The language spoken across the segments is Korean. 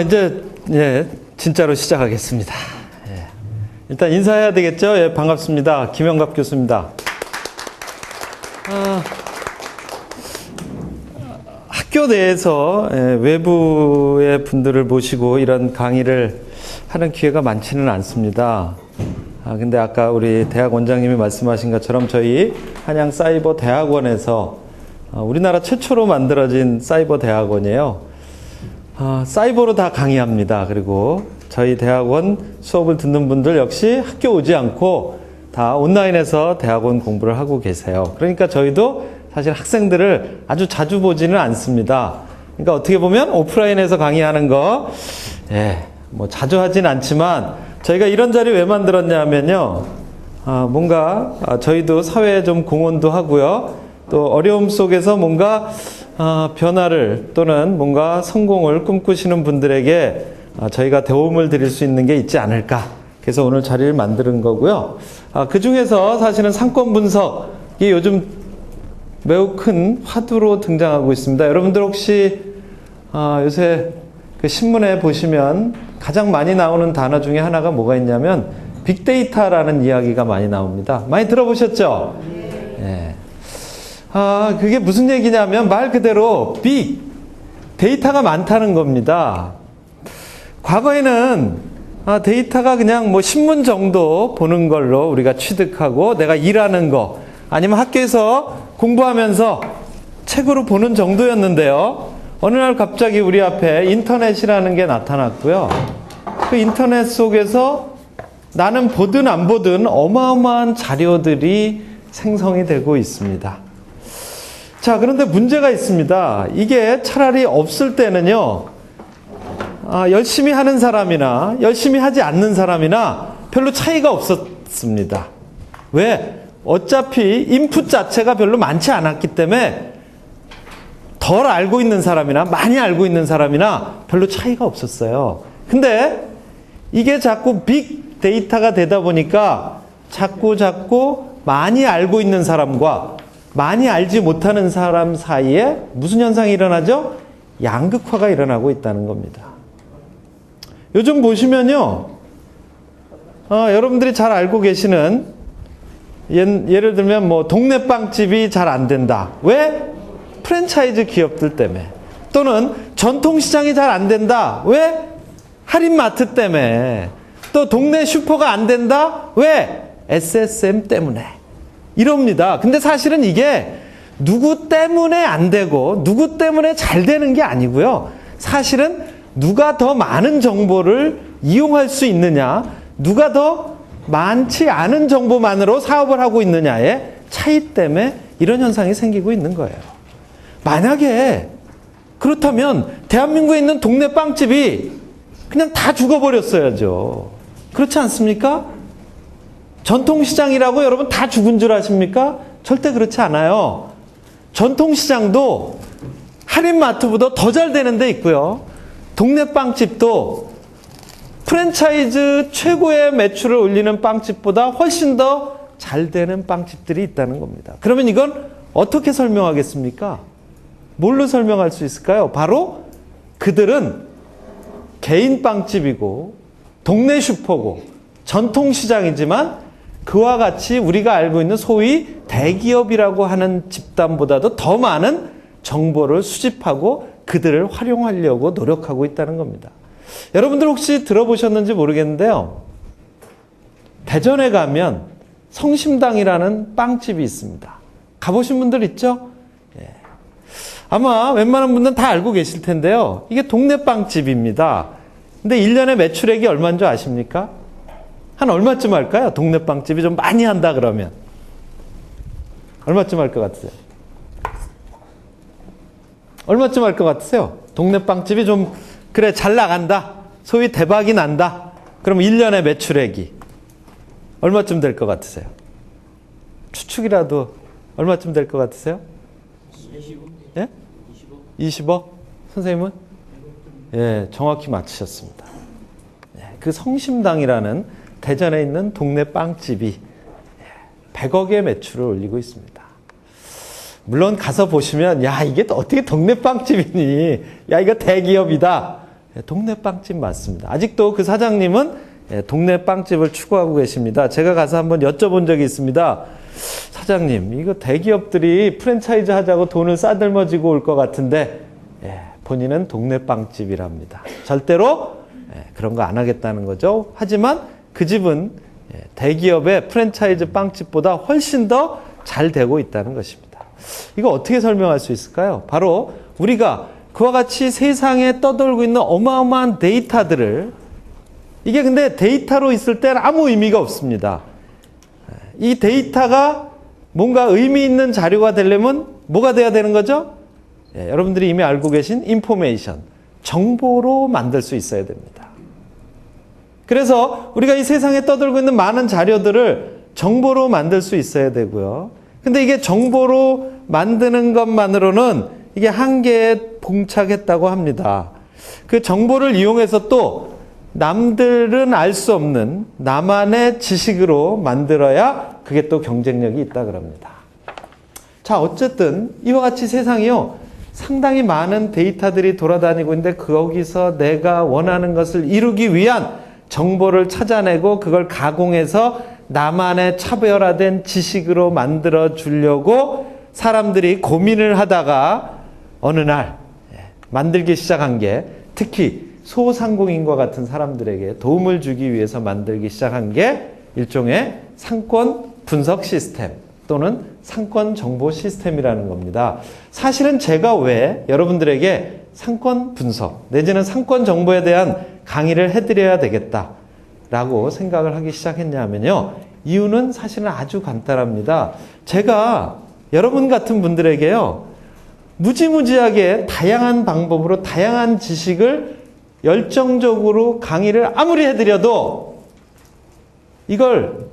이제, 진짜로 시작하겠습니다. 일단 인사해야 되겠죠? 반갑습니다. 김영갑 교수입니다. 학교 내에서 외부의 분들을 모시고 이런 강의를 하는 기회가 많지는 않습니다. 근데 아까 우리 대학 원장님이 말씀하신 것처럼 저희 한양사이버대학원에서 우리나라 최초로 만들어진 사이버 대학원이에요. 사이버로 다 강의합니다. 그리고 저희 대학원 수업을 듣는 분들 역시 학교 오지 않고 다 온라인에서 대학원 공부를 하고 계세요. 그러니까 저희도 사실 학생들을 아주 자주 보지는 않습니다. 그러니까 어떻게 보면 오프라인에서 강의하는 거, 뭐 자주 하진 않지만 저희가 이런 자리 왜 만들었냐면요. 뭔가 저희도 사회에 좀 공헌도 하고요. 또 어려움 속에서 뭔가 변화를 또는 뭔가 성공을 꿈꾸시는 분들에게 저희가 도움을 드릴 수 있는 게 있지 않을까. 그래서 오늘 자리를 만드는 거고요. 그 중에서 사실은 상권 분석이 요즘 매우 큰 화두로 등장하고 있습니다. 여러분들 혹시 요새 그 신문에 보시면 가장 많이 나오는 단어 중에 하나가 뭐가 있냐면 빅데이터라는 이야기가 많이 나옵니다. 많이 들어보셨죠? 네. 그게 무슨 얘기냐면 말 그대로 빅 데이터가 많다는 겁니다. 과거에는 데이터가 그냥 뭐 신문 정도 보는 걸로 우리가 취득하고 내가 일하는 거 아니면 학교에서 공부하면서 책으로 보는 정도였는데요. 어느 날 갑자기 우리 앞에 인터넷이라는 게 나타났고요. 그 인터넷 속에서 나는 보든 안 보든 어마어마한 자료들이 생성이 되고 있습니다. 자, 그런데 문제가 있습니다. 이게 차라리 없을 때는요, 열심히 하는 사람이나 열심히 하지 않는 사람이나 별로 차이가 없었습니다. 왜? 어차피 인풋 자체가 별로 많지 않았기 때문에 덜 알고 있는 사람이나 많이 알고 있는 사람이나 별로 차이가 없었어요. 근데 이게 자꾸 빅 데이터가 되다 보니까 자꾸 많이 알고 있는 사람과 많이 알지 못하는 사람 사이에 무슨 현상이 일어나죠? 양극화가 일어나고 있다는 겁니다. 요즘 보시면요, 여러분들이 잘 알고 계시는 예를 들면 뭐 동네 빵집이 잘 안 된다. 왜? 프랜차이즈 기업들 때문에. 또는 전통시장이 잘 안 된다. 왜? 할인마트 때문에. 또 동네 슈퍼가 안 된다. 왜? SSM 때문에. 이럽니다. 근데 사실은 이게 누구 때문에 안 되고 누구 때문에 잘 되는 게 아니고요. 사실은 누가 더 많은 정보를 이용할 수 있느냐, 누가 더 많지 않은 정보만으로 사업을 하고 있느냐의 차이 때문에 이런 현상이 생기고 있는 거예요. 만약에 그렇다면 대한민국에 있는 동네 빵집이 그냥 다 죽어버렸어야죠. 그렇지 않습니까? 전통시장이라고 여러분 다 죽은 줄 아십니까? 절대 그렇지 않아요. 전통시장도 할인마트보다 더 잘 되는 데 있고요. 동네 빵집도 프랜차이즈 최고의 매출을 올리는 빵집보다 훨씬 더 잘 되는 빵집들이 있다는 겁니다. 그러면 이건 어떻게 설명하겠습니까? 뭘로 설명할 수 있을까요? 바로 그들은 개인 빵집이고 동네 슈퍼고 전통시장이지만 그와 같이 우리가 알고 있는 소위 대기업이라고 하는 집단보다도 더 많은 정보를 수집하고 그들을 활용하려고 노력하고 있다는 겁니다. 여러분들 혹시 들어보셨는지 모르겠는데요. 대전에 가면 성심당이라는 빵집이 있습니다. 가보신 분들 있죠? 아마 웬만한 분들은 다 알고 계실 텐데요. 이게 동네 빵집입니다. 근데 1년에 매출액이 얼마인 줄 아십니까? 한 얼마쯤 할까요? 동네 빵집이 좀 많이 한다 그러면. 얼마쯤 할 것 같으세요? 얼마쯤 할 것 같으세요? 동네 빵집이 좀, 그래, 잘 나간다. 소위 대박이 난다. 그럼 1년에 매출액이 얼마쯤 될 것 같으세요? 추측이라도 얼마쯤 될 것 같으세요? 20억? 예? 20억? 선생님은? 예, 정확히 맞추셨습니다. 그 성심당이라는 대전에 있는 동네 빵집이 100억의 매출을 올리고 있습니다. 물론 가서 보시면 야 이게 어떻게 동네 빵집이니, 야 이거 대기업이다 동네 빵집 맞습니다. 아직도 그 사장님은 동네 빵집을 추구하고 계십니다. 제가 가서 한번 여쭤본 적이 있습니다. 사장님, 이거 대기업들이 프랜차이즈 하자고 돈을 싸들머지고 올 것 같은데 본인은 동네 빵집이랍니다. 절대로 그런 거 안 하겠다는 거죠. 하지만 그 집은 대기업의 프랜차이즈 빵집보다 훨씬 더 잘 되고 있다는 것입니다. 이거 어떻게 설명할 수 있을까요? 바로 우리가 그와 같이 세상에 떠돌고 있는 어마어마한 데이터들을, 이게 근데 데이터로 있을 때는 아무 의미가 없습니다. 이 데이터가 뭔가 의미 있는 자료가 되려면 뭐가 돼야 되는 거죠? 여러분들이 이미 알고 계신 인포메이션, 정보로 만들 수 있어야 됩니다. 그래서 우리가 이 세상에 떠돌고 있는 많은 자료들을 정보로 만들 수 있어야 되고요. 근데 이게 정보로 만드는 것만으로는 이게 한계에 봉착했다고 합니다. 그 정보를 이용해서 또 남들은 알 수 없는 나만의 지식으로 만들어야 그게 또 경쟁력이 있다 그럽니다. 자, 어쨌든 이와 같이 세상이요, 상당히 많은 데이터들이 돌아다니고 있는데 거기서 내가 원하는 것을 이루기 위한 정보를 찾아내고 그걸 가공해서 나만의 차별화된 지식으로 만들어 주려고 사람들이 고민을 하다가 어느 날 만들기 시작한 게, 특히 소상공인과 같은 사람들에게 도움을 주기 위해서 만들기 시작한 게 일종의 상권 분석 시스템 또는 상권 정보 시스템이라는 겁니다. 사실은 제가 왜 여러분들에게 상권 분석 내지는 상권 정보에 대한 강의를 해드려야 되겠다라고 생각을 하기 시작했냐면요, 이유는 사실은 아주 간단합니다. 제가 여러분 같은 분들에게요, 무지무지하게 다양한 방법으로 다양한 지식을 열정적으로 강의를 아무리 해드려도 이걸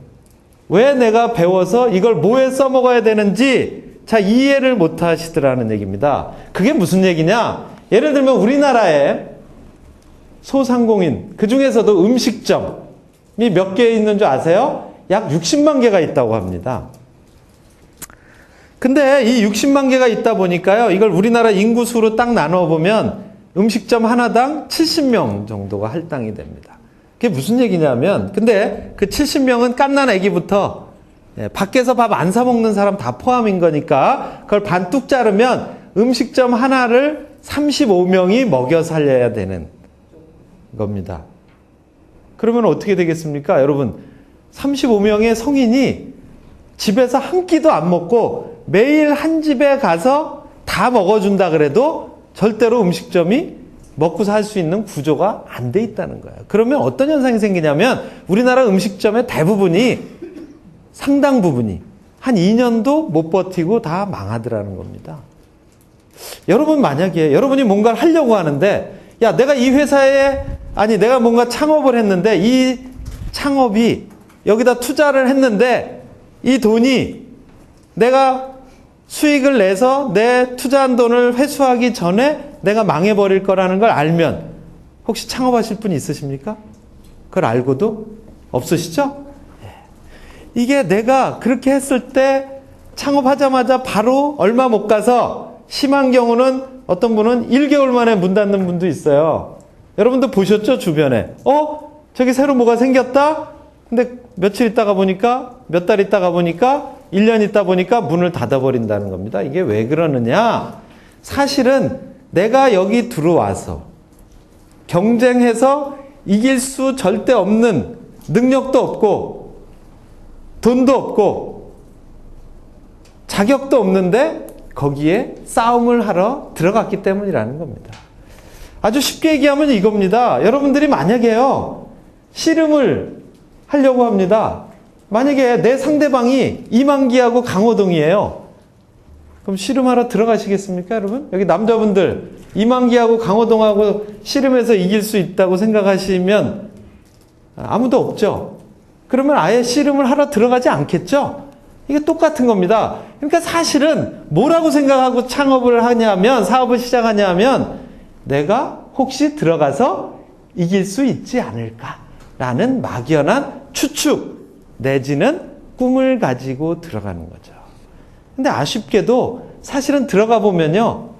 왜 내가 배워서 이걸 뭐에 써먹어야 되는지 잘 이해를 못 하시더라는 얘기입니다. 그게 무슨 얘기냐? 예를 들면 우리나라에 소상공인, 그 중에서도 음식점이 몇 개 있는 줄 아세요? 약 60만 개가 있다고 합니다. 근데 이 60만 개가 있다 보니까요, 이걸 우리나라 인구수로 딱 나눠보면 음식점 하나당 70명 정도가 할당이 됩니다. 그게 무슨 얘기냐면, 근데 그 70명은 갓난 애기부터 밖에서 밥 안 사 먹는 사람 다 포함인 거니까 그걸 반 뚝 자르면 음식점 하나를 35명이 먹여 살려야 되는 겁니다. 그러면 어떻게 되겠습니까? 여러분, 35명의 성인이 집에서 한 끼도 안 먹고 매일 한 집에 가서 다 먹어준다 그래도 절대로 음식점이 먹고 살 수 있는 구조가 안 돼 있다는 거예요. 그러면 어떤 현상이 생기냐면 우리나라 음식점의 대부분이, 상당 부분이 한 2년도 못 버티고 다 망하더라는 겁니다. 여러분, 만약에 여러분이 뭔가를 하려고 하는데, 야, 내가 이 회사에, 아니 내가 뭔가 창업을 했는데 이 창업이 여기다 투자를 했는데 이 돈이 내가 수익을 내서 내 투자한 돈을 회수하기 전에 내가 망해버릴 거라는 걸 알면 혹시 창업하실 분이 있으십니까? 그걸 알고도 없으시죠? 이게 내가 그렇게 했을 때 창업하자마자 바로 얼마 못 가서 심한 경우는 어떤 분은 1개월 만에 문 닫는 분도 있어요. 여러분도 보셨죠? 주변에. 저기 새로 뭐가 생겼다? 근데 며칠 있다가 보니까, 몇 달 있다가 보니까, 1년 있다 보니까 문을 닫아버린다는 겁니다. 이게 왜 그러느냐? 사실은 내가 여기 들어와서 경쟁해서 이길 수 절대 없는 능력도 없고 돈도 없고 자격도 없는데 거기에 싸움을 하러 들어갔기 때문이라는 겁니다. 아주 쉽게 얘기하면 이겁니다. 여러분들이 만약에요, 씨름을 하려고 합니다. 만약에 내 상대방이 이만기하고 강호동이에요. 그럼 씨름하러 들어가시겠습니까, 여러분? 여기 남자분들 이만기하고 강호동하고 씨름해서 이길 수 있다고 생각하시면 아무도 없죠. 그러면 아예 씨름을 하러 들어가지 않겠죠? 이게 똑같은 겁니다. 그러니까 사실은 뭐라고 생각하고 창업을 하냐면, 사업을 시작하냐면, 내가 혹시 들어가서 이길 수 있지 않을까라는 막연한 추측 내지는 꿈을 가지고 들어가는 거죠. 근데 아쉽게도 사실은 들어가 보면요,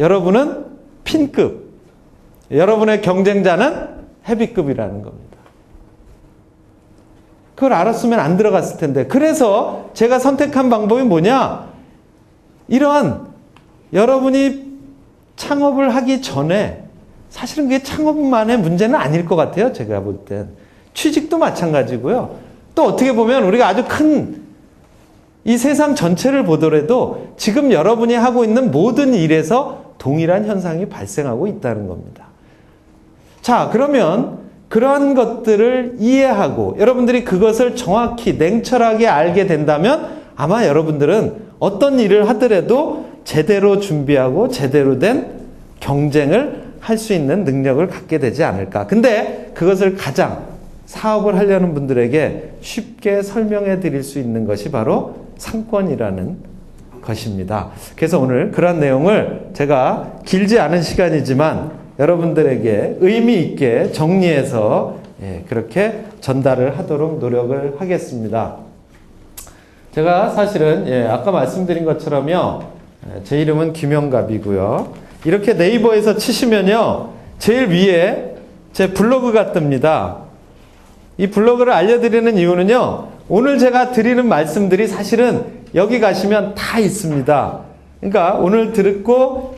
여러분은 핀급, 여러분의 경쟁자는 헤비급이라는 겁니다. 그걸 알았으면 안 들어갔을 텐데. 그래서 제가 선택한 방법이 뭐냐? 이러한 여러분이 창업을 하기 전에 사실은 그게 창업만의 문제는 아닐 것 같아요. 제가 볼 땐. 취직도 마찬가지고요. 또 어떻게 보면 우리가 아주 큰 이 세상 전체를 보더라도 지금 여러분이 하고 있는 모든 일에서 동일한 현상이 발생하고 있다는 겁니다. 자, 그러면 그러한 것들을 이해하고 여러분들이 그것을 정확히 냉철하게 알게 된다면 아마 여러분들은 어떤 일을 하더라도 제대로 준비하고 제대로 된 경쟁을 할 수 있는 능력을 갖게 되지 않을까. 근데 그것을 가장 사업을 하려는 분들에게 쉽게 설명해 드릴 수 있는 것이 바로 상권이라는 것입니다. 그래서 오늘 그런 내용을 제가 길지 않은 시간이지만 여러분들에게 의미 있게 정리해서 그렇게 전달을 하도록 노력을 하겠습니다. 제가 사실은 아까 말씀드린 것처럼요, 제 이름은 김영갑이고요. 이렇게 네이버에서 치시면요, 제일 위에 제 블로그가 뜹니다. 이 블로그를 알려드리는 이유는요, 오늘 제가 드리는 말씀들이 사실은 여기 가시면 다 있습니다. 그러니까 오늘 듣고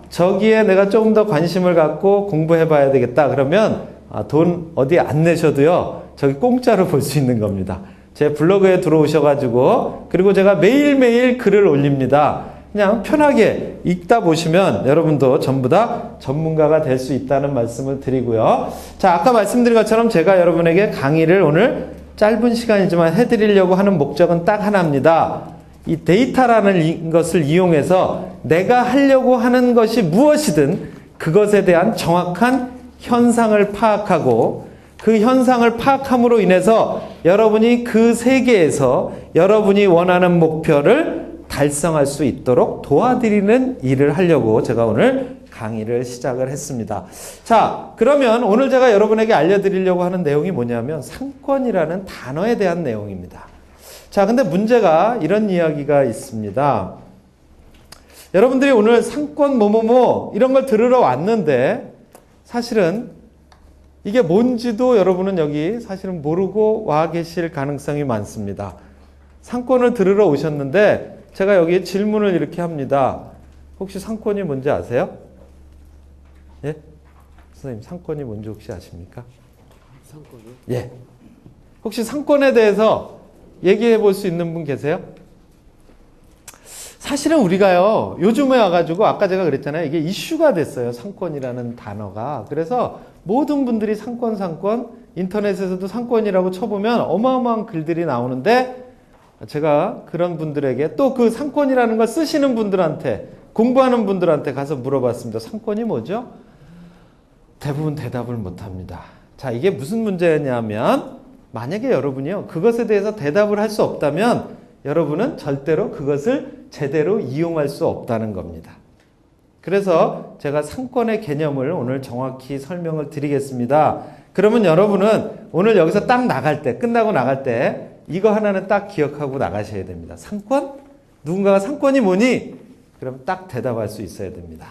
저기에 내가 조금 더 관심을 갖고 공부해 봐야 되겠다 그러면 돈 어디 안 내셔도요, 저기 공짜로 볼 수 있는 겁니다. 제 블로그에 들어오셔가지고, 그리고 제가 매일매일 글을 올립니다. 그냥 편하게 읽다 보시면 여러분도 전부 다 전문가가 될 수 있다는 말씀을 드리고요. 자, 아까 말씀드린 것처럼 제가 여러분에게 강의를 오늘 짧은 시간이지만 해드리려고 하는 목적은 딱 하나입니다. 이 데이터라는 것을 이용해서 내가 하려고 하는 것이 무엇이든 그것에 대한 정확한 현상을 파악하고 그 현상을 파악함으로 인해서 여러분이 그 세계에서 여러분이 원하는 목표를 달성할 수 있도록 도와드리는 일을 하려고 제가 오늘 강의를 시작을 했습니다. 자, 그러면 오늘 제가 여러분에게 알려드리려고 하는 내용이 뭐냐면 상권이라는 단어에 대한 내용입니다. 자, 근데 문제가 이런 이야기가 있습니다. 여러분들이 오늘 상권 뭐뭐뭐 이런 걸 들으러 왔는데 사실은 이게 뭔지도 여러분은 여기 사실은 모르고 와 계실 가능성이 많습니다. 상권을 들으러 오셨는데 제가 여기 질문을 이렇게 합니다. 혹시 상권이 뭔지 아세요? 예? 선생님, 상권이 뭔지 혹시 아십니까? 상권이요? 예. 혹시 상권에 대해서 얘기해 볼 수 있는 분 계세요? 사실은 우리가요, 요즘에 와가지고 아까 제가 그랬잖아요. 이게 이슈가 됐어요. 상권이라는 단어가. 그래서 모든 분들이 상권, 인터넷에서도 상권이라고 쳐보면 어마어마한 글들이 나오는데 제가 그런 분들에게 또 그 상권이라는 걸 쓰시는 분들한테, 공부하는 분들한테 가서 물어봤습니다. 상권이 뭐죠? 대부분 대답을 못합니다. 자, 이게 무슨 문제냐면 만약에 여러분이요, 그것에 대해서 대답을 할 수 없다면 여러분은 절대로 그것을 제대로 이용할 수 없다는 겁니다. 그래서 제가 상권의 개념을 오늘 정확히 설명을 드리겠습니다. 그러면 여러분은 오늘 여기서 딱 나갈 때, 끝나고 나갈 때 이거 하나는 딱 기억하고 나가셔야 됩니다. 상권? 누군가가 상권이 뭐니? 그럼 딱 대답할 수 있어야 됩니다.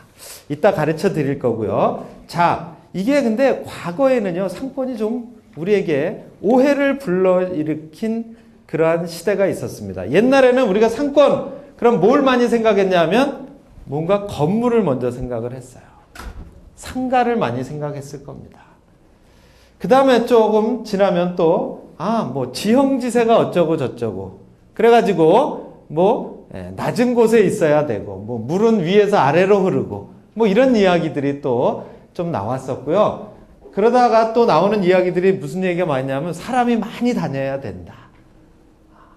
이따 가르쳐 드릴 거고요. 자, 이게 근데 과거에는요, 상권이 좀 우리에게 오해를 불러일으킨 그러한 시대가 있었습니다. 옛날에는 우리가 상권, 그럼 뭘 많이 생각했냐면 뭔가 건물을 먼저 생각을 했어요. 상가를 많이 생각했을 겁니다. 그 다음에 조금 지나면 또 뭐 지형지세가 어쩌고 저쩌고 그래가지고 낮은 곳에 있어야 되고 물은 위에서 아래로 흐르고 이런 이야기들이 또 좀 나왔었고요. 그러다가 또 나오는 이야기들이 무슨 얘기가 많냐면 사람이 많이 다녀야 된다.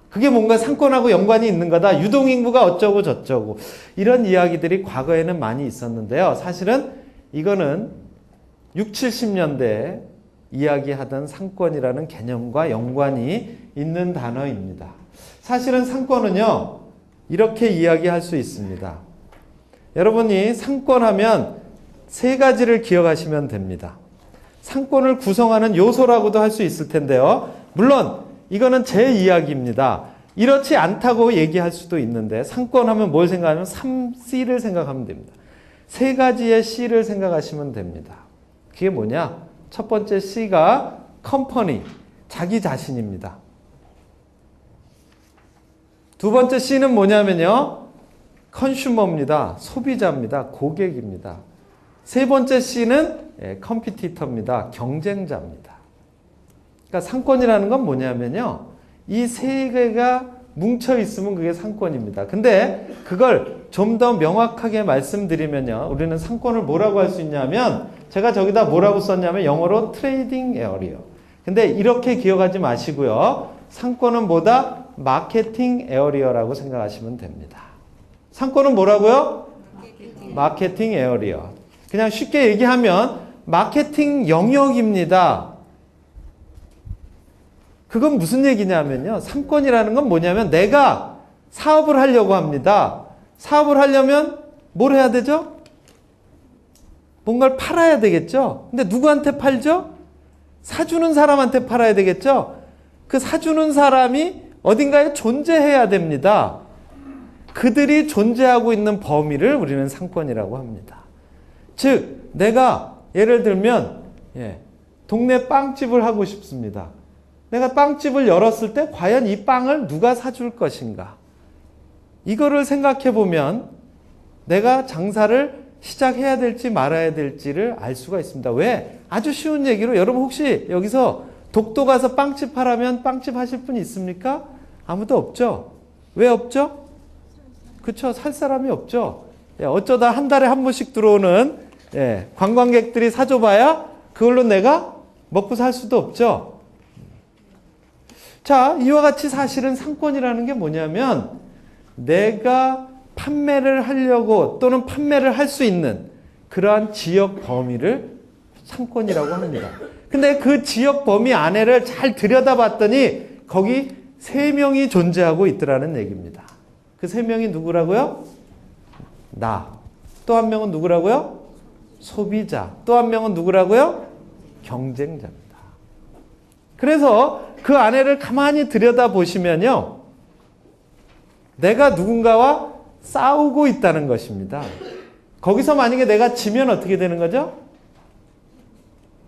그게 뭔가 상권하고 연관이 있는 거다. 유동인구가 어쩌고 저쩌고 이런 이야기들이 과거에는 많이 있었는데요. 사실은 이거는 60, 70년대 이야기하던 상권이라는 개념과 연관이 있는 단어입니다. 사실은 상권은요, 이렇게 이야기할 수 있습니다. 여러분이 상권하면 세 가지를 기억하시면 됩니다. 상권을 구성하는 요소라고도 할 수 있을 텐데요. 물론 이거는 제 이야기입니다. 이렇지 않다고 얘기할 수도 있는데 상권하면 뭘 생각하면 3C를 생각하면 됩니다. 세 가지의 C를 생각하시면 됩니다. 그게 뭐냐? 첫 번째 C가 컴퍼니, 자기 자신입니다. 두 번째 C는 뭐냐면요. 컨슈머입니다. 소비자입니다. 고객입니다. 세 번째 C는 컴피티터입니다. 경쟁자입니다. 그러니까 상권이라는 건 뭐냐면요. 이 세 개가 뭉쳐 있으면 그게 상권입니다. 근데 그걸 좀 더 명확하게 말씀드리면요. 우리는 상권을 뭐라고 할 수 있냐면 제가 저기다 뭐라고 썼냐면 영어로 트레이딩 에어리어. 근데 이렇게 기억하지 마시고요. 상권은 뭐다? 마케팅 에어리어라고 생각하시면 됩니다. 상권은 뭐라고요? 마케팅 에어리어. 그냥 쉽게 얘기하면 마케팅 영역입니다. 그건 무슨 얘기냐면요. 상권이라는 건 뭐냐면 내가 사업을 하려고 합니다. 사업을 하려면 뭘 해야 되죠? 뭔가를 팔아야 되겠죠? 근데 누구한테 팔죠? 사주는 사람한테 팔아야 되겠죠? 그 사주는 사람이 어딘가에 존재해야 됩니다. 그들이 존재하고 있는 범위를 우리는 상권이라고 합니다. 즉, 내가 예를 들면 동네 빵집을 하고 싶습니다. 내가 빵집을 열었을 때 과연 이 빵을 누가 사줄 것인가? 이거를 생각해 보면 내가 장사를 시작해야 될지 말아야 될지를 알 수가 있습니다. 왜? 아주 쉬운 얘기로 여러분 혹시 여기서 독도 가서 빵집 하라면 빵집 하실 분 있습니까? 아무도 없죠? 왜 없죠? 그쵸? 살 사람이 없죠? 어쩌다 한 달에 한 번씩 들어오는 관광객들이 사줘봐야 그걸로 내가 먹고 살 수도 없죠? 자, 이와 같이 사실은 상권이라는 게 뭐냐면 내가 판매를 하려고 또는 판매를 할 수 있는 그러한 지역 범위를 상권이라고 합니다. 근데 그 지역 범위 안에를 잘 들여다봤더니 거기 3명이 존재하고 있더라는 얘기입니다. 그 3명이 누구라고요? 나. 또 한 명은 누구라고요? 소비자. 또 한 명은 누구라고요? 경쟁자입니다. 그래서 그 안에를 가만히 들여다보시면요. 내가 누군가와 싸우고 있다는 것입니다. 거기서 만약에 내가 지면 어떻게 되는 거죠?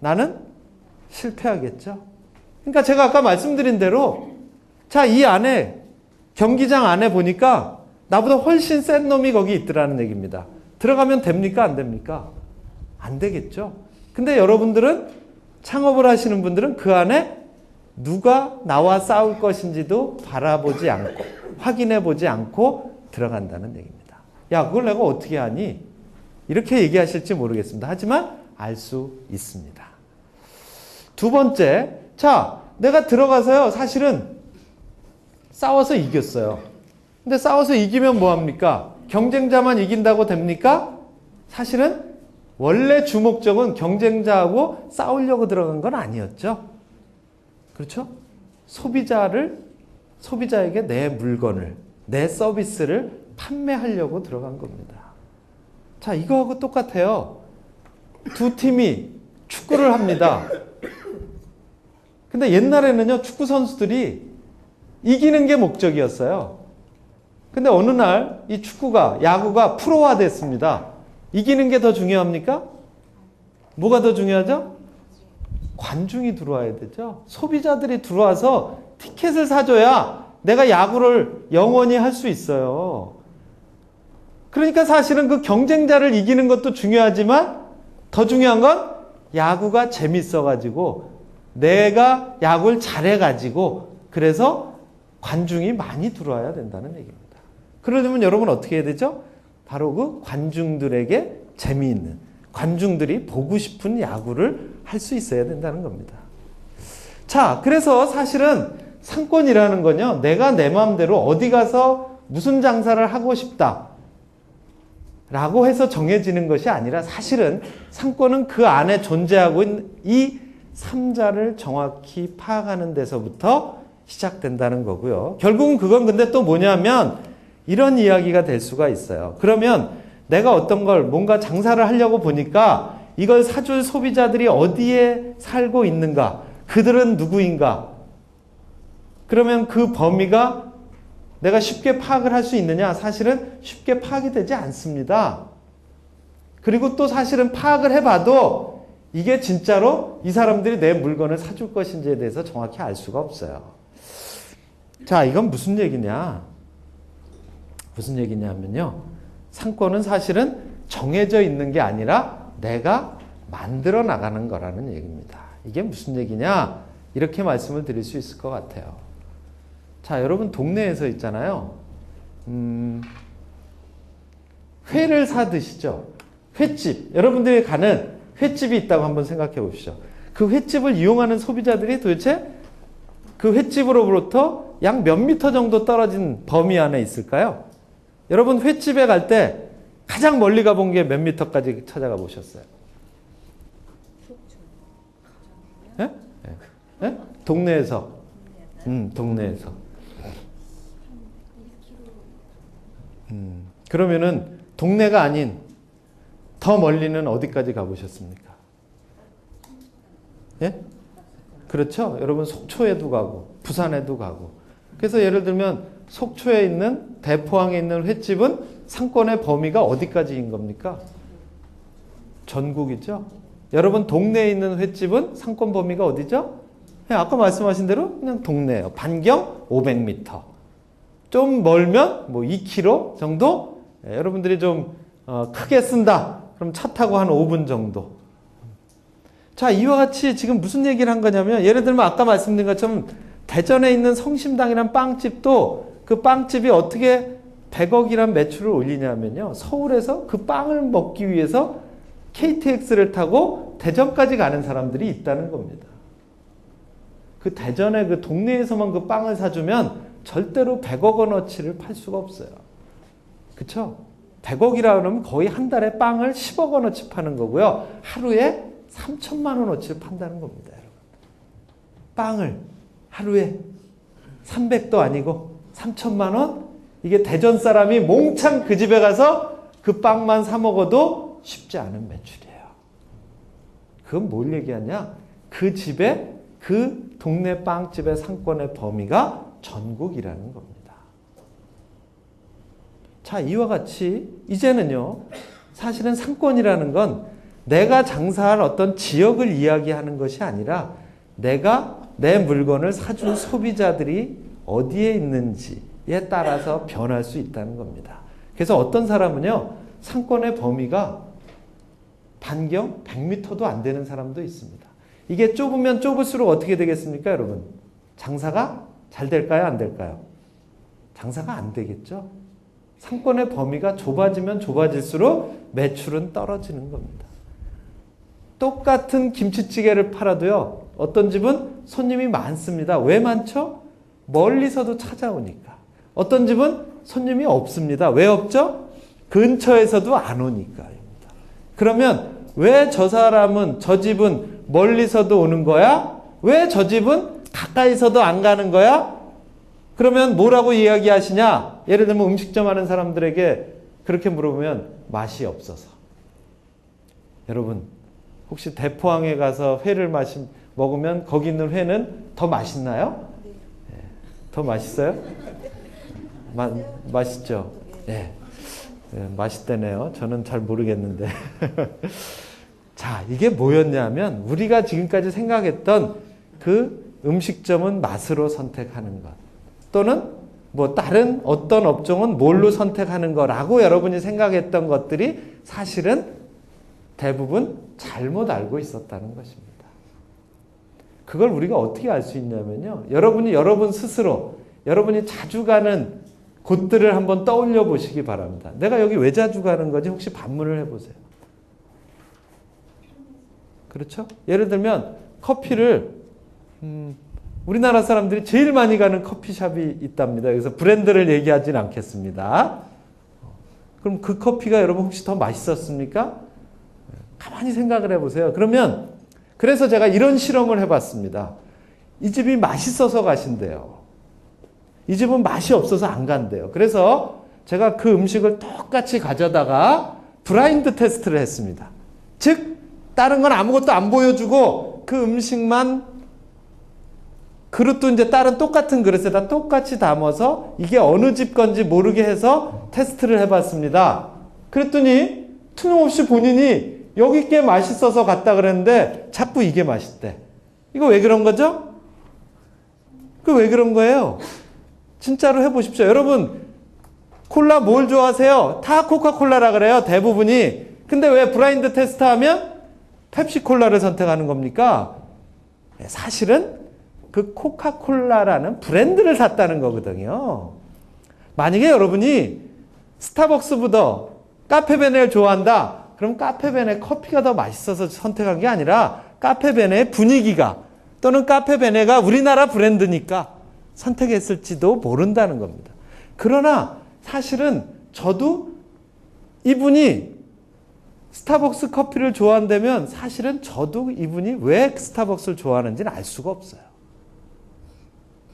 나는 실패하겠죠. 그러니까 제가 아까 말씀드린 대로 자, 이 안에 경기장 안에 보니까 나보다 훨씬 센 놈이 거기 있더라는 얘기입니다. 들어가면 됩니까? 안 됩니까? 안 되겠죠. 근데 여러분들은 창업을 하시는 분들은 그 안에 누가 나와 싸울 것인지도 바라보지 않고 확인해 보지 않고 들어간다는 얘기입니다. 야, 그걸 내가 어떻게 하니? 이렇게 얘기하실지 모르겠습니다. 하지만 알 수 있습니다. 두 번째, 자, 내가 들어가서요, 사실은 싸워서 이겼어요. 근데 싸워서 이기면 뭐합니까? 경쟁자만 이긴다고 됩니까? 사실은 원래 주목적은 경쟁자하고 싸우려고 들어간 건 아니었죠. 그렇죠? 소비자에게 내 물건을, 내 서비스를 판매하려고 들어간 겁니다. 자, 이거하고 똑같아요. 두 팀이 축구를 합니다. 근데 옛날에는요, 축구 선수들이 이기는 게 목적이었어요. 근데 어느 날 이 야구가 프로화 됐습니다. 이기는 게 더 중요합니까? 뭐가 더 중요하죠? 관중이 들어와야 되죠. 소비자들이 들어와서 티켓을 사줘야 내가 야구를 영원히 할 수 있어요. 그러니까 사실은 그 경쟁자를 이기는 것도 중요하지만 더 중요한 건 야구가 재밌어가지고 내가 야구를 잘해가지고 그래서 관중이 많이 들어와야 된다는 얘기입니다. 그러려면 여러분 어떻게 해야 되죠? 바로 그 관중들에게 재미있는, 관중들이 보고 싶은 야구를 할 수 있어야 된다는 겁니다. 자, 그래서 사실은 상권이라는 건요, 내가 내 마음대로 어디 가서 무슨 장사를 하고 싶다 라고 해서 정해지는 것이 아니라 사실은 상권은 그 안에 존재하고 있는 이 3자를 정확히 파악하는 데서부터 시작된다는 거고요. 결국은 그건 근데 또 뭐냐면 이런 이야기가 될 수가 있어요. 그러면 내가 어떤 걸 뭔가 장사를 하려고 보니까 이걸 사줄 소비자들이 어디에 살고 있는가? 그들은 누구인가? 그러면 그 범위가 내가 쉽게 파악을 할 수 있느냐? 사실은 쉽게 파악이 되지 않습니다. 그리고 또 사실은 파악을 해봐도 이게 진짜로 이 사람들이 내 물건을 사줄 것인지에 대해서 정확히 알 수가 없어요. 자, 이건 무슨 얘기냐? 무슨 얘기냐면요. 상권은 사실은 정해져 있는 게 아니라 내가 만들어 나가는 거라는 얘기입니다. 이게 무슨 얘기냐? 이렇게 말씀을 드릴 수 있을 것 같아요. 자, 여러분 동네에서 있잖아요. 회를 사 드시죠? 횟집. 여러분들이 가는 횟집이 있다고 한번 생각해 보십시오. 그 횟집을 이용하는 소비자들이 도대체 그 횟집으로부터 약 몇 미터 정도 떨어진 범위 안에 있을까요? 여러분 횟집에 갈 때 가장 멀리 가본 게 몇 미터까지 찾아가 보셨어요? 예? 예? 동네에서. 동네에서. 그러면은 동네가 아닌 더 멀리는 어디까지 가보셨습니까? 예? 그렇죠? 여러분 속초에도 가고 부산에도 가고. 그래서 예를 들면 속초에 있는 대포항에 있는 횟집은 상권의 범위가 어디까지인 겁니까? 전국이죠. 여러분 동네에 있는 횟집은 상권 범위가 어디죠? 아까 말씀하신 대로 그냥 동네예요. 반경 500m. 좀 멀면 뭐 2km 정도? 여러분들이 좀 크게 쓴다. 그럼 차 타고 한 5분 정도. 자, 이와 같이 지금 무슨 얘기를 한 거냐면 예를 들면 아까 말씀드린 것처럼 대전에 있는 성심당이란 빵집도 그 빵집이 어떻게 100억이란 매출을 올리냐면요. 서울에서 그 빵을 먹기 위해서 KTX를 타고 대전까지 가는 사람들이 있다는 겁니다. 그 대전에 그 동네에서만 그 빵을 사주면 절대로 100억 원어치를 팔 수가 없어요. 그쵸? 100억이라 그러면 거의 한 달에 빵을 10억 원어치 파는 거고요. 하루에 3천만 원어치를 판다는 겁니다, 여러분. 빵을 하루에 300도 아니고 3천만 원? 이게 대전 사람이 몽창 그 집에 가서 그 빵만 사 먹어도 쉽지 않은 매출이에요. 그건 뭘 얘기하냐? 그 집에 그 동네 빵집의 상권의 범위가 전국이라는 겁니다. 자, 이와 같이 이제는요. 사실은 상권이라는 건 내가 장사할 어떤 지역을 이야기하는 것이 아니라 내가 내 물건을 사줄 소비자들이 어디에 있는지에 따라서 변할 수 있다는 겁니다. 그래서 어떤 사람은요. 상권의 범위가 반경 100m도 안 되는 사람도 있습니다. 이게 좁으면 좁을수록 어떻게 되겠습니까, 여러분? 장사가 잘 될까요, 안 될까요? 장사가 안 되겠죠? 상권의 범위가 좁아지면 좁아질수록 매출은 떨어지는 겁니다. 똑같은 김치찌개를 팔아도요, 어떤 집은 손님이 많습니다. 왜 많죠? 멀리서도 찾아오니까. 어떤 집은 손님이 없습니다. 왜 없죠? 근처에서도 안 오니까입니다. 그러면 왜 저 사람은, 저 집은 멀리서도 오는 거야? 왜 저 집은 가까이서도 안 가는 거야? 그러면 뭐라고 이야기하시냐? 예를 들면 음식점 하는 사람들에게 그렇게 물어보면 맛이 없어서. 여러분, 혹시 대포항에 가서 회를 먹으면 거기 있는 회는 더 맛있나요? 네. 더 맛있어요? 맛있죠? 네. 네, 맛있대네요. 저는 잘 모르겠는데. 자, 이게 뭐였냐면 우리가 지금까지 생각했던 그 음식점은 맛으로 선택하는 것 또는 뭐 다른 어떤 업종은 뭘로 선택하는 거라고 여러분이 생각했던 것들이 사실은 대부분 잘못 알고 있었다는 것입니다. 그걸 우리가 어떻게 알 수 있냐면요. 여러분이 여러분 스스로 여러분이 자주 가는 곳들을 한번 떠올려 보시기 바랍니다. 내가 여기 왜 자주 가는 거지? 혹시 반문을 해보세요. 그렇죠? 예를 들면 커피를 우리나라 사람들이 제일 많이 가는 커피숍이 있답니다. 그래서 브랜드를 얘기하진 않겠습니다. 그럼 그 커피가 여러분 혹시 더 맛있었습니까? 가만히 생각을 해보세요. 그러면 그래서 제가 이런 실험을 해봤습니다. 이 집이 맛있어서 가신대요. 이 집은 맛이 없어서 안 간대요. 그래서 제가 그 음식을 똑같이 가져다가 블라인드 테스트를 했습니다. 즉 다른 건 아무것도 안 보여주고 그 음식만 그릇도 이제 다른 똑같은 그릇에다 똑같이 담아서 이게 어느 집 건지 모르게 해서 테스트를 해봤습니다. 그랬더니 틀림없이 본인이 여기 게 맛있어서 갔다 그랬는데 자꾸 이게 맛있대. 이거 왜 그런 거죠? 그 왜 그런 거예요? 진짜로 해보십시오. 여러분 콜라 뭘 좋아하세요? 다 코카콜라라 그래요. 대부분이. 근데 왜 블라인드 테스트 하면 펩시콜라를 선택하는 겁니까? 사실은 그 코카콜라라는 브랜드를 샀다는 거거든요. 만약에 여러분이 스타벅스보다 카페베네를 좋아한다. 그럼 카페베네 커피가 더 맛있어서 선택한 게 아니라 카페베네의 분위기가 또는 카페베네가 우리나라 브랜드니까 선택했을지도 모른다는 겁니다. 그러나 사실은 저도 이분이 스타벅스 커피를 좋아한다면 사실은 저도 이분이 왜 스타벅스를 좋아하는지는 알 수가 없어요.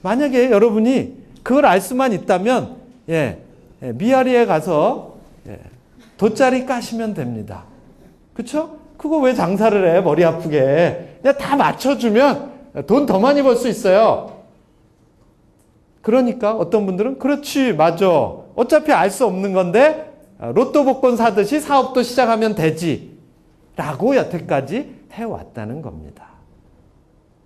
만약에 여러분이 그걸 알 수만 있다면 미아리에 가서 돗자리 까시면 됩니다. 그쵸? 그거 왜 장사를 해? 머리 아프게. 그냥 다 맞춰주면 돈 더 많이 벌 수 있어요. 그러니까 어떤 분들은 그렇지 맞아. 어차피 알 수 없는 건데 로또 복권 사듯이 사업도 시작하면 되지 라고 여태까지 해왔다는 겁니다.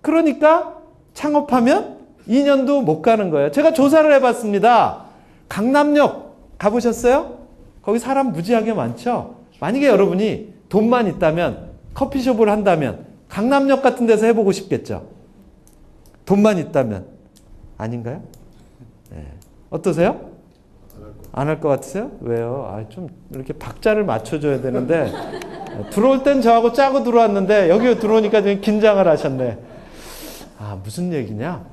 그러니까 창업하면 2년도 못 가는 거예요. 제가 조사를 해봤습니다. 강남역 가보셨어요? 거기 사람 무지하게 많죠? 만약에 여러분이 돈만 있다면 커피숍을 한다면 강남역 같은 데서 해보고 싶겠죠? 돈만 있다면 아닌가요? 네. 어떠세요? 안 할 것 같으세요? 왜요? 좀 이렇게 박자를 맞춰줘야 되는데 들어올 땐 저하고 짜고 들어왔는데 여기 들어오니까 좀 긴장을 하셨네. 무슨 얘기냐?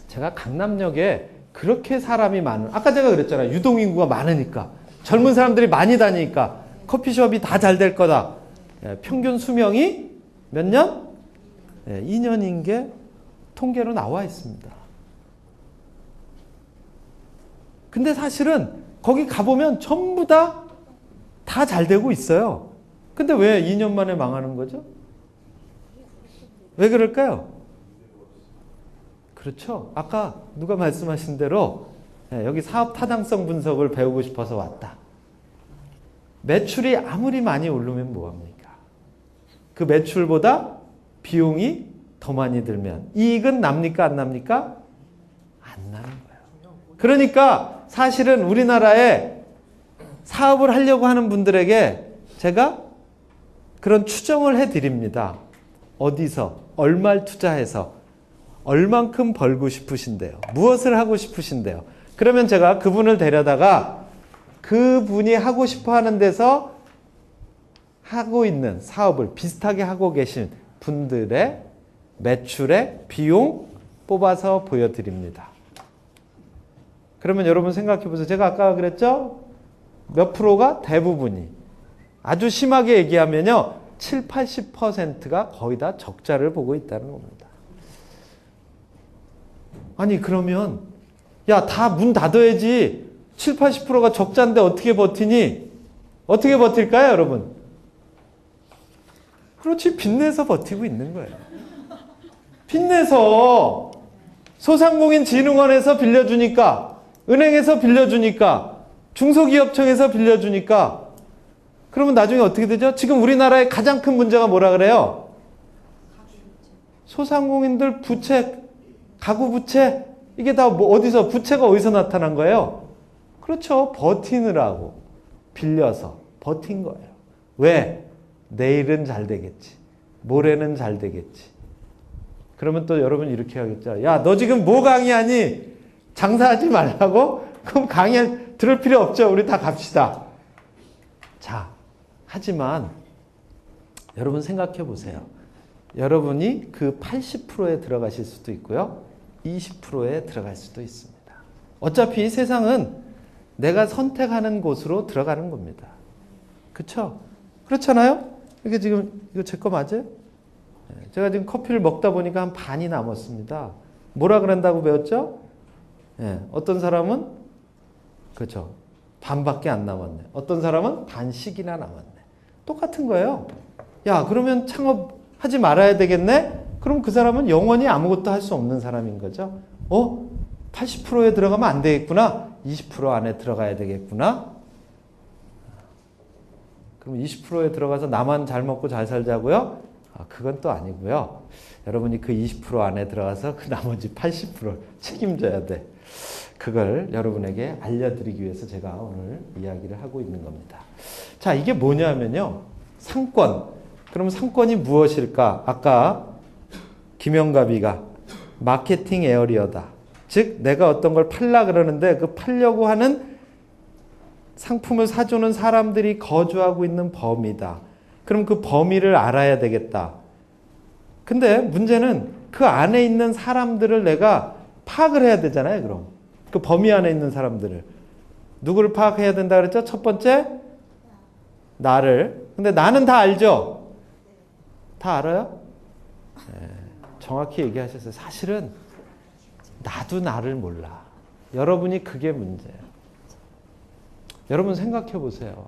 제가 강남역에 그렇게 사람이 많은, 아까 제가 그랬잖아요. 유동인구가 많으니까 젊은 사람들이 많이 다니니까 커피숍이 다 잘 될 거다. 평균 수명이 몇 년? 2년인 게 통계로 나와 있습니다. 근데 사실은 거기 가보면 전부 다 잘 되고 있어요. 근데 왜 2년 만에 망하는 거죠? 왜 그럴까요? 그렇죠. 아까 누가 말씀하신 대로 여기 사업 타당성 분석을 배우고 싶어서 왔다. 매출이 아무리 많이 오르면 뭐합니까? 그 매출보다 비용이 더 많이 들면 이익은 납니까? 안 납니까? 안 나는 거예요. 그러니까 사실은 우리나라에 사업을 하려고 하는 분들에게 제가 그런 추정을 해드립니다. 어디서, 얼마를 투자해서, 얼만큼 벌고 싶으신데요. 무엇을 하고 싶으신데요. 그러면 제가 그분을 데려다가 그분이 하고 싶어 하는 데서 하고 있는 사업을 비슷하게 하고 계신 분들의 매출의 비용 뽑아서 보여드립니다. 그러면 여러분 생각해 보세요. 제가 아까 그랬죠? 몇 프로가 대부분이. 아주 심하게 얘기하면요. 7, 80%가 거의 다 적자를 보고 있다는 겁니다. 아니 그러면 야, 다 문 닫아야지. 7, 80%가 적자인데 어떻게 버티니? 어떻게 버틸까요, 여러분? 그렇지, 빚내서 버티고 있는 거예요. 빚내서 소상공인진흥원에서 빌려주니까, 은행에서 빌려주니까, 중소기업청에서 빌려주니까, 그러면 나중에 어떻게 되죠? 지금 우리나라의 가장 큰 문제가 뭐라 그래요? 소상공인들 부채, 가구 부채, 이게 다 뭐 어디서, 부채가 어디서 나타난 거예요? 그렇죠. 버티느라고 빌려서 버틴 거예요. 왜? 내일은 잘 되겠지. 모레는 잘 되겠지. 그러면 또 여러분 이렇게 하겠죠. 야, 너 지금 뭐 강의하니? 장사하지 말라고? 그럼 강의 들을 필요 없죠. 우리 다 갑시다. 자, 하지만 여러분 생각해 보세요. 여러분이 그 80%에 들어가실 수도 있고요. 20%에 들어갈 수도 있습니다. 어차피 세상은 내가 선택하는 곳으로 들어가는 겁니다. 그렇죠? 그렇잖아요? 이게 지금 이거 제 거 맞아요? 제가 지금 커피를 먹다 보니까 한 반이 남았습니다. 뭐라 그런다고 배웠죠? 어떤 사람은 그렇죠. 반밖에 안 남았네. 어떤 사람은 반씩이나 남았네. 똑같은 거예요. 야, 그러면 창업하지 말아야 되겠네? 그럼 그 사람은 영원히 아무것도 할 수 없는 사람인 거죠. 80%에 들어가면 안 되겠구나. 20% 안에 들어가야 되겠구나. 그럼 20%에 들어가서 나만 잘 먹고 잘 살자고요? 그건 또 아니고요. 여러분이 그 20% 안에 들어가서 그 나머지 80% 책임져야 돼. 그걸 여러분에게 알려드리기 위해서 제가 오늘 이야기를 하고 있는 겁니다. 자, 이게 뭐냐면요. 상권. 그럼 상권이 무엇일까? 아까 김영갑이가 마케팅 에어리어다. 즉 내가 어떤 걸 팔라 그러는데 그 팔려고 하는 상품을 사주는 사람들이 거주하고 있는 범위다. 그럼 그 범위를 알아야 되겠다. 근데 문제는 그 안에 있는 사람들을 내가 파악을 해야 되잖아요. 그럼 그 범위 안에 있는 사람들을 누구를 파악해야 된다 그랬죠? 첫 번째 나를. 근데 나는 다 알죠? 다 알아요? 네, 정확히 얘기하셨어요. 사실은 나도 나를 몰라. 여러분이 그게 문제예요. 여러분 생각해 보세요.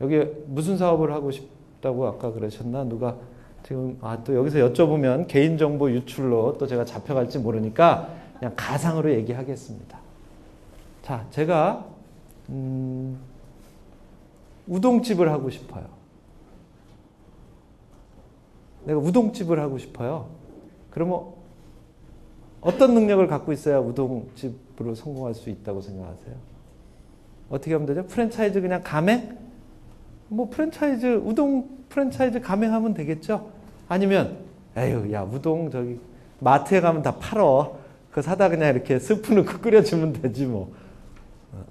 여기 무슨 사업을 하고 싶다고 아까 그러셨나? 누가 지금 또 여기서 여쭤보면 개인정보 유출로 또 제가 잡혀갈지 모르니까 그냥 가상으로 얘기하겠습니다. 자, 제가 우동집을 하고 싶어요. 내가 우동집을 하고 싶어요. 그러면 어떤 능력을 갖고 있어야 우동집으로 성공할 수 있다고 생각하세요? 어떻게 하면 되죠? 프랜차이즈 그냥 가맹? 뭐 프랜차이즈, 우동 프랜차이즈 가맹하면 되겠죠? 아니면 에휴 야 우동 저기 마트에 가면 다 팔어. 그거 사다 그냥 이렇게 스프 넣고 끓여주면 되지 뭐.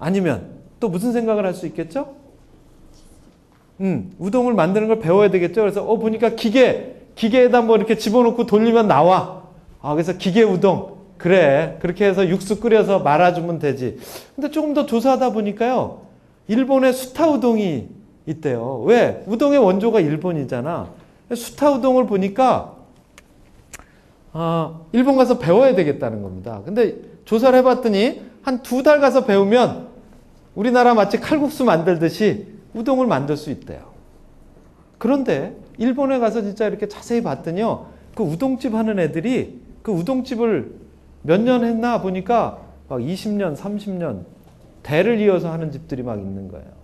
아니면 또 무슨 생각을 할 수 있겠죠? 우동을 만드는 걸 배워야 되겠죠? 그래서 보니까 기계에다 뭐 이렇게 집어넣고 돌리면 나와. 그래서 기계 우동. 그래. 그렇게 해서 육수 끓여서 말아주면 되지. 근데 조금 더 조사하다 보니까요. 일본에 수타 우동이 있대요. 왜? 우동의 원조가 일본이잖아. 수타 우동을 보니까 일본 가서 배워야 되겠다는 겁니다. 근데 조사를 해봤더니 한 2달 가서 배우면 우리나라 마치 칼국수 만들듯이 우동을 만들 수 있대요. 그런데 일본에 가서 진짜 이렇게 자세히 봤더니요. 그 우동집 하는 애들이 그 우동집을 몇 년 했나 보니까 막 20년, 30년 대를 이어서 하는 집들이 막 있는 거예요.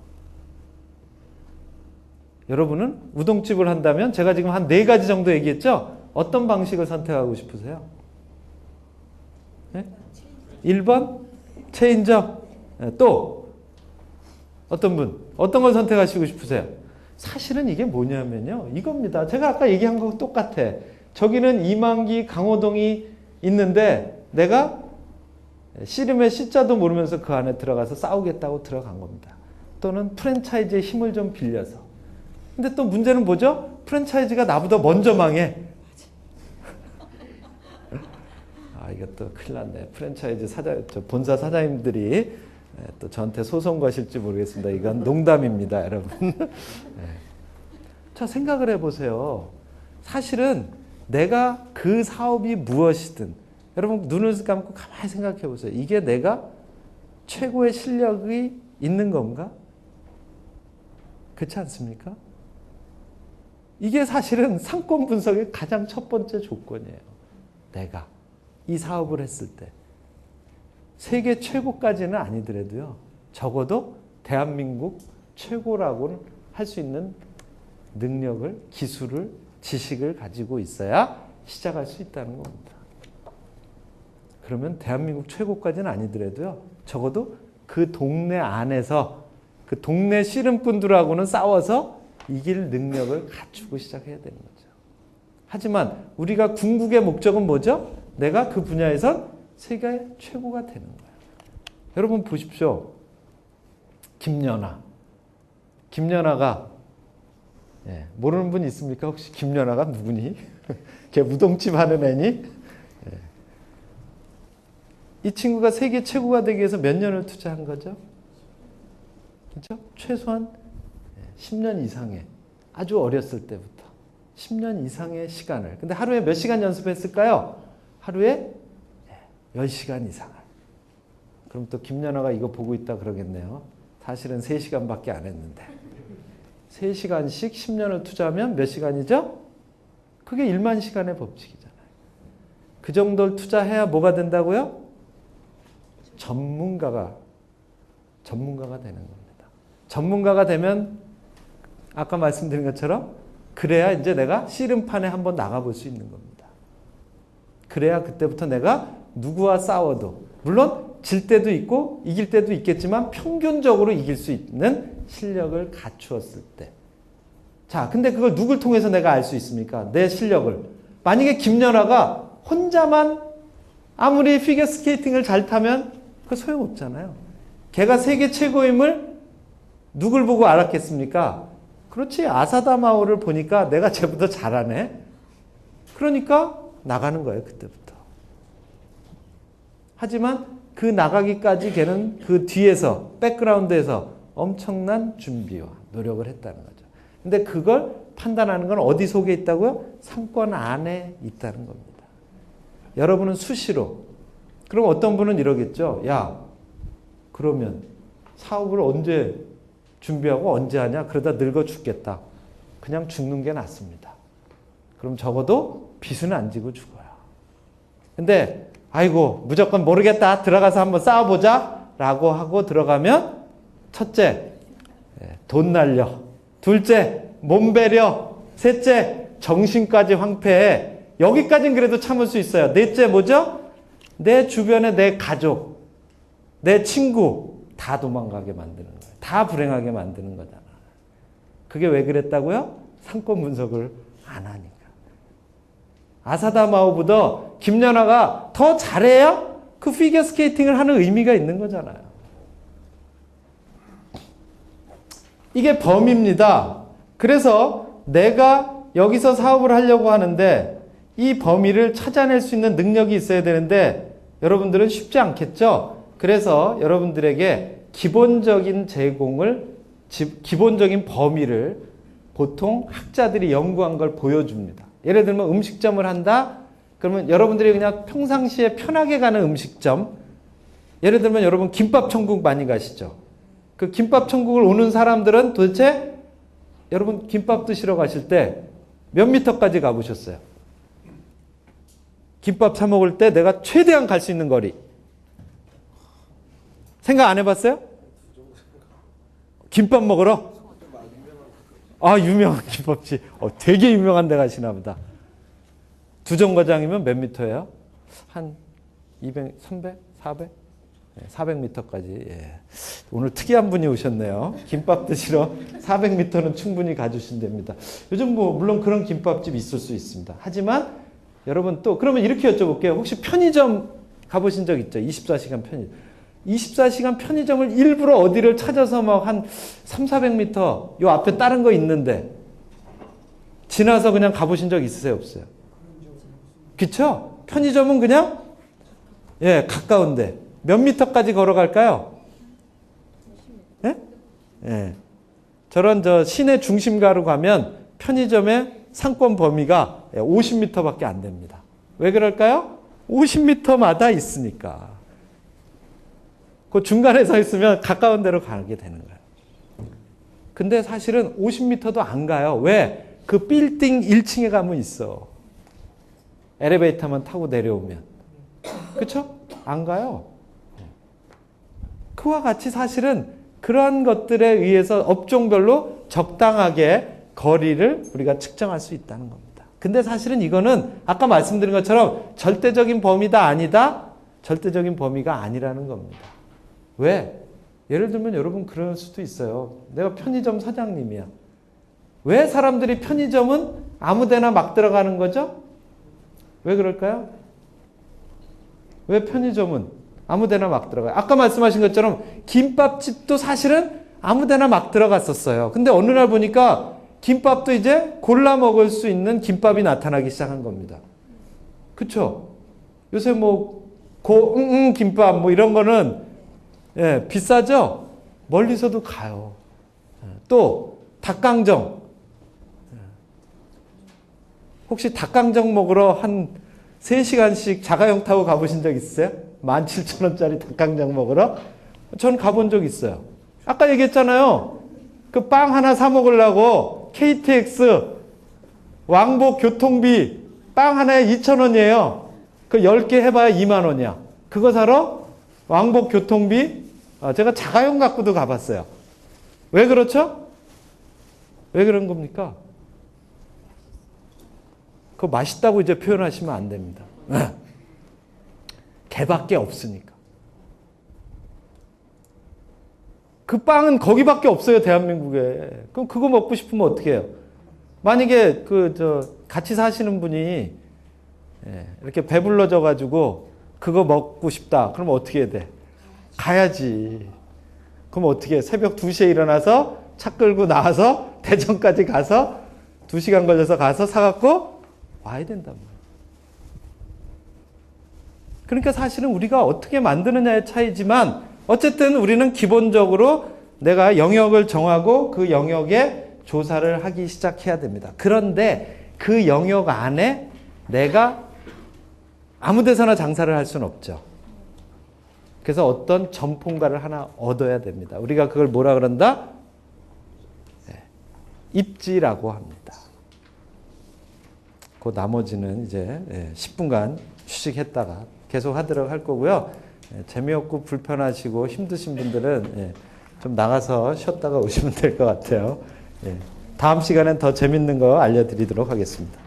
여러분은 우동집을 한다면 제가 지금 한 4가지 정도 얘기했죠? 어떤 방식을 선택하고 싶으세요? 네? 1번 체인점. 또 어떤 분? 어떤 걸 선택하시고 싶으세요? 사실은 이게 뭐냐면요. 이겁니다. 제가 아까 얘기한 거 똑같아. 저기는 이만기 강호동이 있는데 내가 씨름의 씨자도 모르면서 그 안에 들어가서 싸우겠다고 들어간 겁니다. 또는 프랜차이즈의 힘을 좀 빌려서. 근데 또 문제는 뭐죠? 프랜차이즈가 나보다 먼저 망해. 이것도 큰일 났네. 프랜차이즈 본사 사장님들이 또 저한테 소송 거실지 모르겠습니다. 이건 농담입니다, 여러분. 자, 생각을 해보세요. 사실은 내가 그 사업이 무엇이든 여러분 눈을 감고 가만히 생각해 보세요. 이게 내가 최고의 실력이 있는 건가? 그렇지 않습니까? 이게 사실은 상권 분석의 가장 첫 번째 조건이에요. 내가 이 사업을 했을 때 세계 최고까지는 아니더라도요. 적어도 대한민국 최고라고는 할 수 있는 능력을, 기술을, 지식을 가지고 있어야 시작할 수 있다는 겁니다. 그러면 대한민국 최고까지는 아니더라도요. 적어도 그 동네 안에서 그 동네 씨름꾼들하고는 싸워서 이길 능력을 갖추고 시작해야 되는 거죠. 하지만 우리가 궁극의 목적은 뭐죠? 내가 그 분야에선 세계 최고가 되는 거예요. 여러분 보십시오. 김연아가 모르는 분 있습니까? 혹시 김연아가 누구니? 걔 우동집 하는 애니? 이 친구가 세계 최고가 되기 위해서 몇 년을 투자한 거죠? 그렇죠? 최소한 10년 이상의 아주 어렸을 때부터 10년 이상의 시간을. 근데 하루에 몇 시간 연습했을까요? 하루에 10시간 이상을. 그럼 또 김연아가 이거 보고 있다 그러겠네요. 사실은 3시간밖에 안 했는데. 3시간씩 10년을 투자하면 몇 시간이죠? 그게 1만 시간의 법칙이잖아요. 그 정도를 투자해야 뭐가 된다고요? 전문가가 되는 겁니다. 전문가가 되면 아까 말씀드린 것처럼 그래야 이제 내가 씨름판에 한번 나가볼 수 있는 겁니다. 그래야 그때부터 내가 누구와 싸워도 물론 질 때도 있고 이길 때도 있겠지만 평균적으로 이길 수 있는 실력을 갖추었을 때. 자, 근데 그걸 누굴 통해서 내가 알 수 있습니까? 내 실력을. 만약에 김연아가 혼자만 아무리 피겨스케이팅을 잘 타면 그 소용없잖아요. 걔가 세계 최고임을 누굴 보고 알았겠습니까? 그렇지. 아사다마오를 보니까 내가 쟤보다 잘하네. 그러니까 나가는 거예요. 그때부터. 하지만 그 나가기까지 걔는 그 뒤에서 백그라운드에서 엄청난 준비와 노력을 했다는 거죠. 근데 그걸 판단하는 건 어디 속에 있다고요? 상권 안에 있다는 겁니다. 여러분은 수시로. 그럼 어떤 분은 이러겠죠. 야, 그러면 사업을 언제 준비하고 언제 하냐? 그러다 늙어 죽겠다. 그냥 죽는 게 낫습니다. 그럼 적어도 빚은 안 지고 죽어요. 근데 아이고 무조건 모르겠다. 들어가서 한번 싸워보자. 라고 하고 들어가면 첫째, 돈 날려. 둘째, 몸 배려. 셋째, 정신까지 황폐해. 여기까지는 그래도 참을 수 있어요. 넷째 뭐죠? 내 주변에 내 가족, 내 친구 다 도망가게 만드는 거예요. 다 불행하게 만드는 거잖아. 그게 왜 그랬다고요? 상권 분석을 안 하니까. 아사다마오보다 김연아가 더 잘해야 그 피겨스케이팅을 하는 의미가 있는 거잖아요. 이게 범위입니다. 그래서 내가 여기서 사업을 하려고 하는데 이 범위를 찾아낼 수 있는 능력이 있어야 되는데 여러분들은 쉽지 않겠죠? 그래서 여러분들에게 기본적인 기본적인 범위를 보통 학자들이 연구한 걸 보여줍니다. 예를 들면 음식점을 한다? 그러면 여러분들이 그냥 평상시에 편하게 가는 음식점, 예를 들면 여러분 김밥 천국 많이 가시죠? 그 김밥 천국을 오는 사람들은 도대체 여러분 김밥 드시러 가실 때 몇 미터까지 가보셨어요? 김밥 사 먹을 때 내가 최대한 갈 수 있는 거리. 생각 안 해봤어요? 김밥 먹으러? 아, 유명한 김밥집. 되게 유명한 데 가시나 보다. 두 정거장이면 몇 미터예요? 한 200, 300, 400? 400m까지. 예. 오늘 특이한 분이 오셨네요. 김밥 드시러 400m는 충분히 가주신답니다. 요즘 뭐 물론 그런 김밥집 있을 수 있습니다. 하지만 여러분 또 그러면 이렇게 여쭤볼게요. 혹시 편의점 가보신 적 있죠? 24시간 편의점. 24시간 편의점을 일부러 어디를 찾아서 막 한 3, 400m 요 앞에 다른 거 있는데 지나서 그냥 가보신 적 있으세요? 없어요? 그쵸? 편의점은 그냥 가까운데 몇 미터까지 걸어갈까요? 예? 예. 저런 시내 중심가로 가면 편의점의 상권 범위가 50m밖에 안 됩니다. 왜 그럴까요? 50m마다 있으니까. 그 중간에 서 있으면 가까운 데로 가게 되는 거예요. 근데 사실은 50m도 안 가요. 왜? 그 빌딩 1층에 가면 있어. 엘리베이터만 타고 내려오면. 그쵸? 안 가요. 그와 같이 사실은 그러한 것들에 의해서 업종별로 적당하게 거리를 우리가 측정할 수 있다는 겁니다. 근데 사실은 이거는 아까 말씀드린 것처럼 절대적인 범위다 아니다? 절대적인 범위가 아니라는 겁니다. 왜? 예를 들면 여러분 그럴 수도 있어요. 내가 편의점 사장님이야. 왜 사람들이 편의점은 아무데나 막 들어가는 거죠? 왜 그럴까요? 왜 편의점은 아무데나 막 들어가요? 아까 말씀하신 것처럼 김밥집도 사실은 아무데나 막 들어갔었어요. 근데 어느 날 보니까 김밥도 이제 골라 먹을 수 있는 김밥이 나타나기 시작한 겁니다. 그쵸? 요새 뭐 김밥 뭐 이런 거는 비싸죠? 멀리서도 가요. 또 닭강정. 혹시 닭강정 먹으러 한 3시간씩 자가용 타고 가보신 적 있으세요? 17,000원짜리 닭강정 먹으러? 전 가본 적 있어요. 아까 얘기했잖아요. 그 빵 하나 사 먹으려고 KTX 왕복 교통비 빵 하나에 2,000원이에요. 그 10개 해봐야 2만 원이야. 그거 사러 왕복 교통비 제가 자가용 갖고도 가봤어요. 왜 그렇죠? 왜 그런 겁니까? 그거 맛있다고 이제 표현하시면 안 됩니다. 개밖에 없으니까. 그 빵은 거기밖에 없어요, 대한민국에. 그럼 그거 먹고 싶으면 어떻게 해요? 만약에 같이 사시는 분이 이렇게 배불러져 가지고 그거 먹고 싶다. 그러면 어떻게 해야 돼? 가야지. 그럼 어떻게 해? 새벽 2시에 일어나서 차 끌고 나와서 대전까지 가서 2시간 걸려서 가서 사갖고 와야 된단 말이에요. 그러니까 사실은 우리가 어떻게 만드느냐의 차이지만 어쨌든 우리는 기본적으로 내가 영역을 정하고 그 영역에 조사를 하기 시작해야 됩니다. 그런데 그 영역 안에 내가 아무 데서나 장사를 할 수는 없죠. 그래서 어떤 전통가를 하나 얻어야 됩니다. 우리가 그걸 뭐라 그런다? 입지라고 합니다. 그 나머지는 이제 10분간 휴식했다가 계속 하도록 할 거고요. 재미없고 불편하시고 힘드신 분들은 좀 나가서 쉬었다가 오시면 될 것 같아요. 다음 시간엔 더 재밌는 거 알려드리도록 하겠습니다.